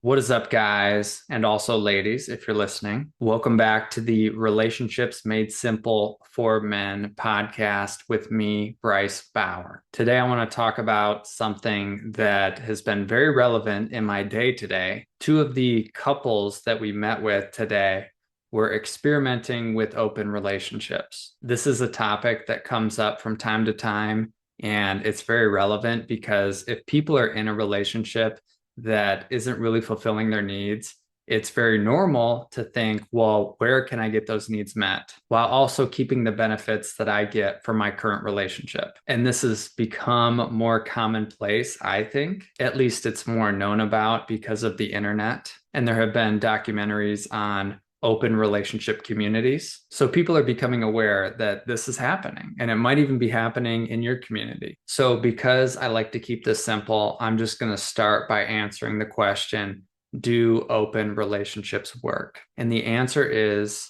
What is up, guys, and also ladies, if you're listening? Welcome back to the Relationships Made Simple for Men podcast with me, Bryce Bauer. Today, I want to talk about something that has been very relevant in my day today. Two of the couples that we met with today were experimenting with open relationships. This is a topic that comes up from time to time, and it's very relevant because if people are in a relationship, that isn't really fulfilling their needs, it's very normal to think, well, where can I get those needs met while also keeping the benefits that I get from my current relationship? And this has become more commonplace, I think. At least it's more known about because of the internet. And there have been documentaries on open relationship communities. So people are becoming aware that this is happening and it might even be happening in your community. So because I like to keep this simple, I'm just going to start by answering the question, do open relationships work? And the answer is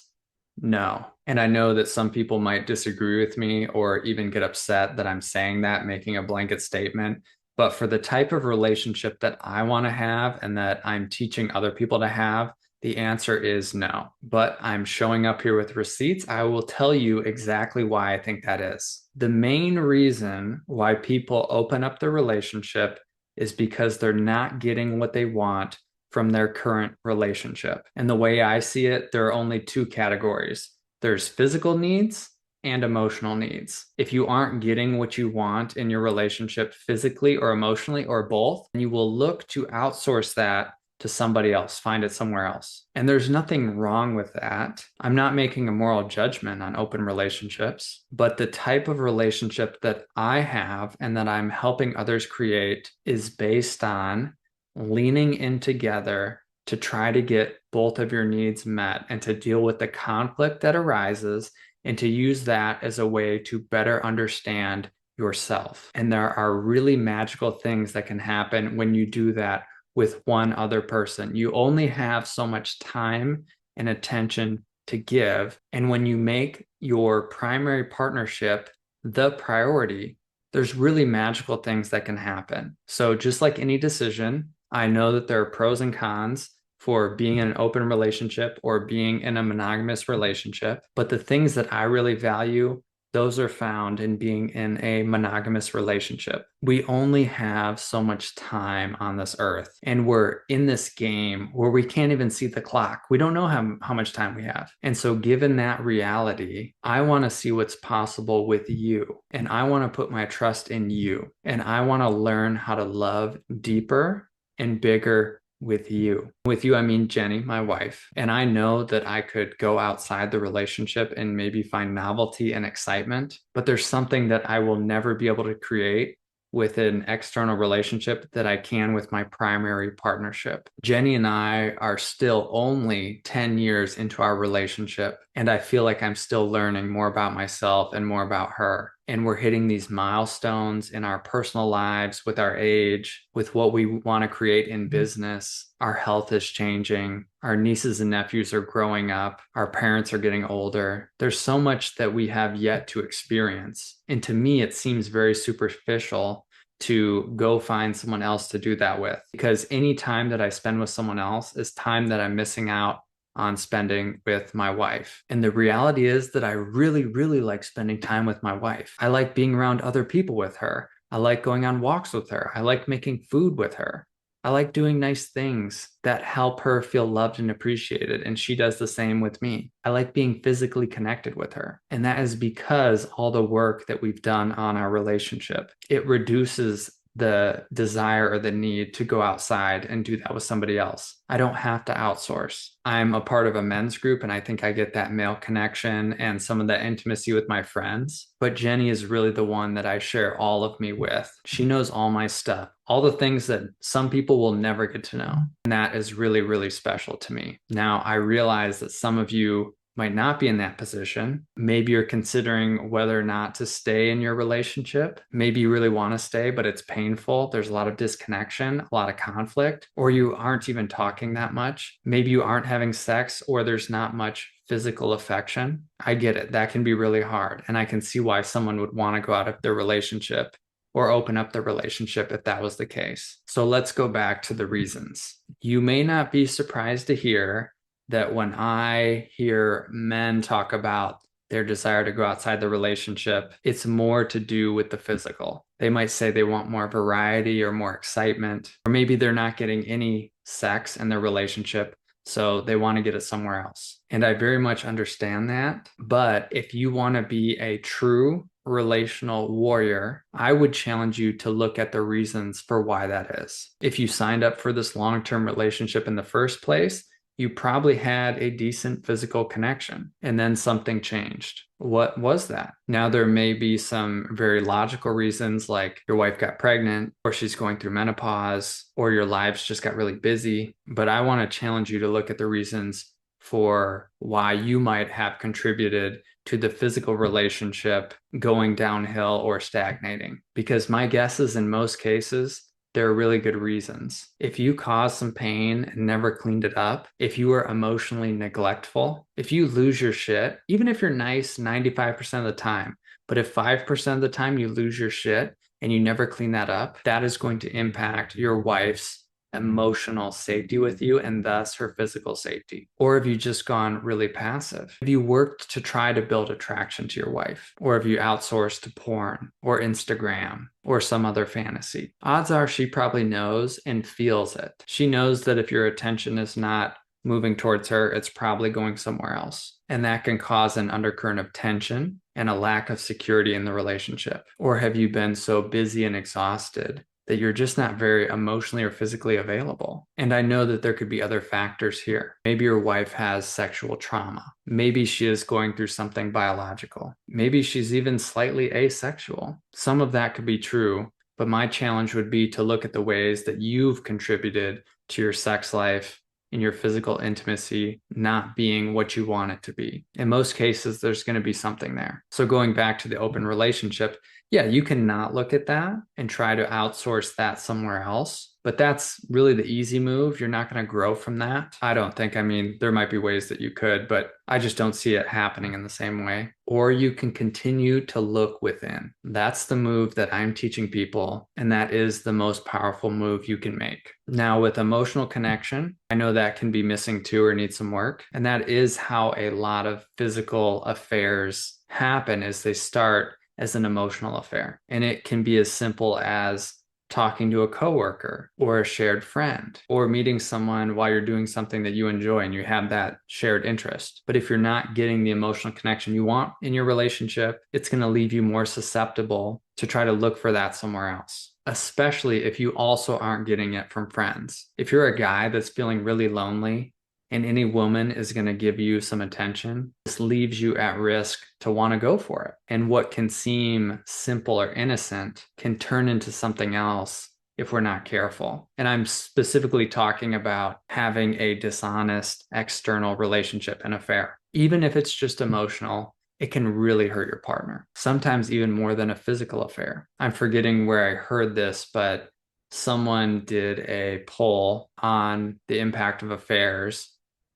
no. And I know that some people might disagree with me or even get upset that I'm saying that, making a blanket statement. But for the type of relationship that I want to have and that I'm teaching other people to have, the answer is no, but I'm showing up here with receipts. I will tell you exactly why I think that is. The main reason why people open up their relationship is because they're not getting what they want from their current relationship. And the way I see it, there are only two categories. There's physical needs and emotional needs. If you aren't getting what you want in your relationship physically or emotionally or both, you will look to outsource that to somebody else, find it somewhere else. And there's nothing wrong with that. I'm not making a moral judgment on open relationships, but the type of relationship that I have and that I'm helping others create is based on leaning in together to try to get both of your needs met and to deal with the conflict that arises and to use that as a way to better understand yourself. And there are really magical things that can happen when you do that with one other person. You only have so much time and attention to give. And when you make your primary partnership the priority, there's really magical things that can happen. So, just like any decision, I know that there are pros and cons for being in an open relationship or being in a monogamous relationship. But the things that I really value, those are found in being in a monogamous relationship. We only have so much time on this earth, and we're in this game where we can't even see the clock. We don't know how much time we have. And so, given that reality, I want to see what's possible with you, and I want to put my trust in you, and I want to learn how to love deeper and bigger with you. With you, I mean Jenny, my wife. And I know that I could go outside the relationship and maybe find novelty and excitement, but there's something that I will never be able to create with an external relationship that I can with my primary partnership. Jenny and I are still only 10 years into our relationship, and I feel like I'm still learning more about myself and more about her. And we're hitting these milestones in our personal lives with our age, with what we want to create in business. Our health is changing. Our nieces and nephews are growing up. Our parents are getting older. There's so much that we have yet to experience. And to me, it seems very superficial to go find someone else to do that with, because any time that I spend with someone else is time that I'm missing out on spending with my wife. And the reality is that I really, really like spending time with my wife. I like being around other people with her. I like going on walks with her. I like making food with her. I like doing nice things that help her feel loved and appreciated. And she does the same with me. I like being physically connected with her. And that is because all the work that we've done on our relationship, it reduces the desire or the need to go outside and do that with somebody else. I don't have to outsource. I'm a part of a men's group and I think I get that male connection and some of the intimacy with my friends. But Jenny is really the one that I share all of me with. She knows all my stuff, all the things that some people will never get to know. And that is really, really special to me. Now, I realize that some of you might not be in that position. Maybe you're considering whether or not to stay in your relationship. Maybe you really want to stay, but it's painful. There's a lot of disconnection, a lot of conflict, or you aren't even talking that much. Maybe you aren't having sex, or there's not much physical affection. I get it. That can be really hard. And I can see why someone would want to go out of their relationship or open up the relationship if that was the case. So let's go back to the reasons. You may not be surprised to hear that when I hear men talk about their desire to go outside the relationship, it's more to do with the physical. They might say they want more variety or more excitement, or maybe they're not getting any sex in their relationship, so they want to get it somewhere else. And I very much understand that. But if you want to be a true relational warrior, I would challenge you to look at the reasons for why that is. If you signed up for this long-term relationship in the first place, you probably had a decent physical connection and then something changed. What was that? Now, there may be some very logical reasons, like your wife got pregnant, or she's going through menopause, or your lives just got really busy. But I want to challenge you to look at the reasons for why you might have contributed to the physical relationship going downhill or stagnating. Because my guess is in most cases, there are really good reasons. If you caused some pain and never cleaned it up, if you were emotionally neglectful, if you lose your shit, even if you're nice 95% of the time, but if 5% of the time you lose your shit and you never clean that up, that is going to impact your wife's emotional safety with you and thus her physical safety. Or have you just gone really passive? Have you worked to try to build attraction to your wife? Or have you outsourced to porn or Instagram or some other fantasy? Odds are she probably knows and feels it. She knows that if your attention is not moving towards her, it's probably going somewhere else. And that can cause an undercurrent of tension and a lack of security in the relationship. Or have you been so busy and exhausted that you're just not very emotionally or physically available? And I know that there could be other factors here. Maybe your wife has sexual trauma. Maybe she is going through something biological. Maybe she's even slightly asexual. Some of that could be true, but my challenge would be to look at the ways that you've contributed to your sex life and your physical intimacy not being what you want it to be. In most cases, there's going to be something there. So going back to the open relationship, yeah, you can not look at that and try to outsource that somewhere else. But that's really the easy move. You're not going to grow from that. I don't think. I mean, there might be ways that you could, but I just don't see it happening in the same way. Or you can continue to look within. That's the move that I'm teaching people. And that is the most powerful move you can make. Now, with emotional connection, I know that can be missing too or need some work. And that is how a lot of physical affairs happen, is they start as an emotional affair. And it can be as simple as talking to a coworker or a shared friend, or meeting someone while you're doing something that you enjoy and you have that shared interest. But if you're not getting the emotional connection you want in your relationship, it's going to leave you more susceptible to try to look for that somewhere else, especially if you also aren't getting it from friends. If you're a guy that's feeling really lonely and any woman is going to give you some attention, this leaves you at risk to want to go for it. And what can seem simple or innocent can turn into something else if we're not careful. And I'm specifically talking about having a dishonest external relationship and affair. Even if it's just emotional, it can really hurt your partner, sometimes even more than a physical affair. I'm forgetting where I heard this, but someone did a poll on the impact of affairs,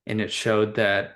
and it showed that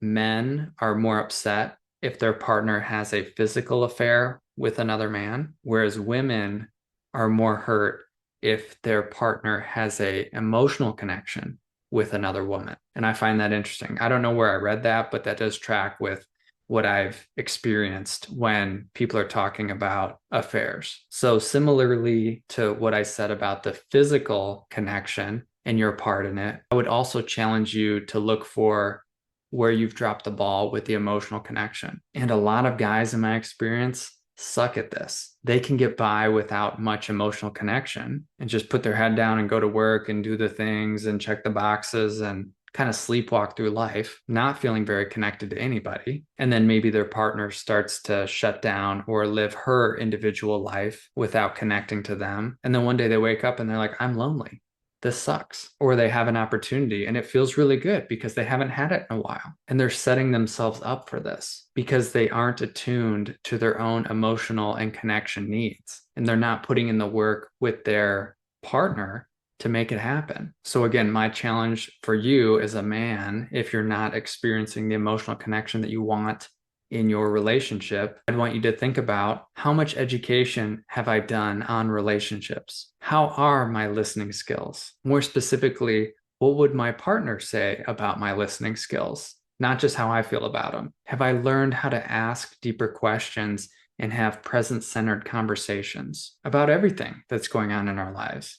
men are more upset if their partner has a physical affair with another man, whereas women are more hurt if their partner has a emotional connection with another woman. And I find that interesting. I don't know where I read that, but that does track with what I've experienced when people are talking about affairs. So similarly to what I said about the physical connection and your part in it, I would also challenge you to look for where you've dropped the ball with the emotional connection. And a lot of guys, in my experience, suck at this. They can get by without much emotional connection and just put their head down and go to work and do the things and check the boxes and kind of sleepwalk through life, not feeling very connected to anybody. And then maybe their partner starts to shut down or live her individual life without connecting to them. And then one day they wake up and they're like, I'm lonely. This sucks. Or they have an opportunity and it feels really good because they haven't had it in a while. And they're setting themselves up for this because they aren't attuned to their own emotional and connection needs. And they're not putting in the work with their partner to make it happen. So again, my challenge for you as a man, if you're not experiencing the emotional connection that you want in your relationship, I'd want you to think about, how much education have I done on relationships? How are my listening skills? More specifically, what would my partner say about my listening skills? Not just how I feel about them. Have I learned how to ask deeper questions and have present-centered conversations about everything that's going on in our lives?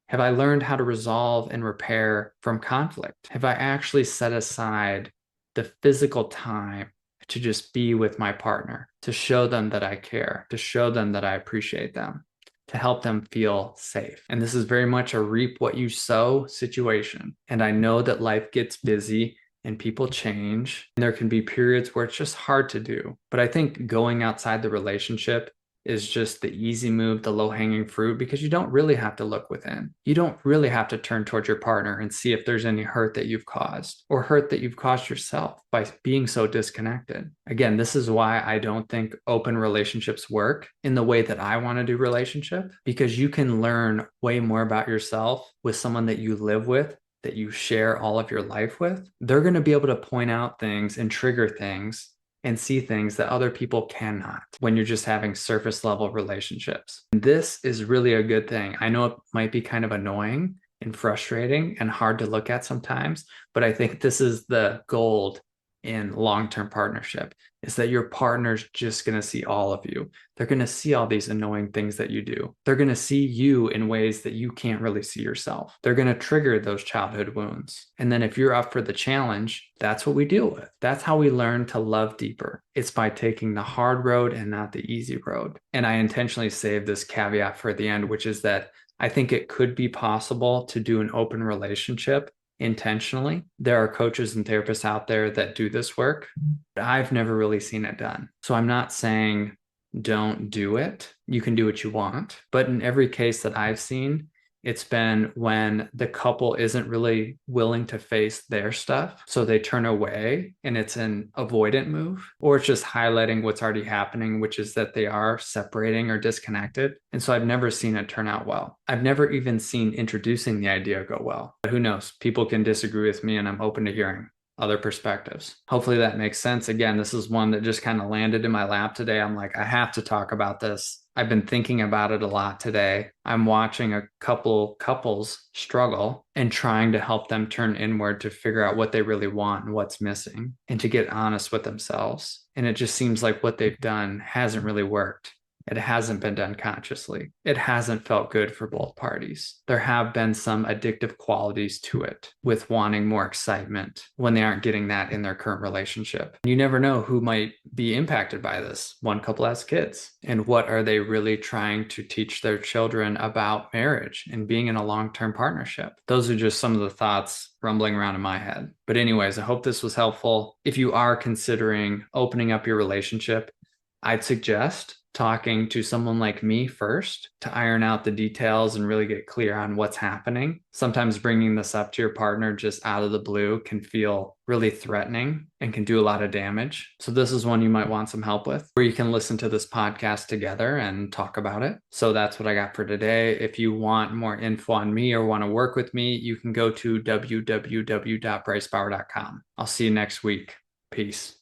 Have I learned how to resolve and repair from conflict? Have I actually set aside the physical time to just be with my partner, to show them that I care, to show them that I appreciate them, to help them feel safe? And this is very much a reap what you sow situation. And I know that life gets busy and people change, and there can be periods where it's just hard to do. But I think going outside the relationship is just the easy move, the low-hanging fruit, because you don't really have to look within. You don't really have to turn towards your partner and see if there's any hurt that you've caused or hurt that you've caused yourself by being so disconnected. Again, this is why I don't think open relationships work in the way that I want to do relationship, because you can learn way more about yourself with someone that you live with, that you share all of your life with. They're going to be able to point out things and trigger things and see things that other people cannot when you're just having surface level relationships. This is really a good thing. I know it might be kind of annoying and frustrating and hard to look at sometimes, but I think this is the gold in long-term partnership, is that your partner's just going to see all of you. They're going to see all these annoying things that you do. They're going to see you in ways that you can't really see yourself. They're going to trigger those childhood wounds. And then if you're up for the challenge, that's what we deal with. That's how we learn to love deeper. It's by taking the hard road and not the easy road. And I intentionally saved this caveat for the end, which is that I think it could be possible to do an open relationship intentionally. There are coaches and therapists out there that do this work, but I've never really seen it done. So I'm not saying don't do it. You can do what you want. But in every case that I've seen, it's been when the couple isn't really willing to face their stuff. So they turn away and it's an avoidant move, or it's just highlighting what's already happening, which is that they are separating or disconnected. And so I've never seen it turn out well. I've never even seen introducing the idea go well. But who knows? People can disagree with me, and I'm open to hearing other perspectives. Hopefully that makes sense. Again, this is one that just kind of landed in my lap today. I'm like, I have to talk about this. I've been thinking about it a lot today. I'm watching a couple couples struggle and trying to help them turn inward to figure out what they really want and what's missing, and to get honest with themselves. And it just seems like what they've done hasn't really worked. It hasn't been done consciously. It hasn't felt good for both parties. There have been some addictive qualities to it, with wanting more excitement when they aren't getting that in their current relationship. You never know who might be impacted by this. One couple has kids, and what are they really trying to teach their children about marriage and being in a long-term partnership? Those are just some of the thoughts rumbling around in my head. But anyways, I hope this was helpful. If you are considering opening up your relationship, I'd suggest talking to someone like me first to iron out the details and really get clear on what's happening. Sometimes bringing this up to your partner just out of the blue can feel really threatening and can do a lot of damage. So this is one you might want some help with, where you can listen to this podcast together and talk about it. So that's what I got for today. If you want more info on me or want to work with me, you can go to www.bricebauer.com. I'll see you next week. Peace.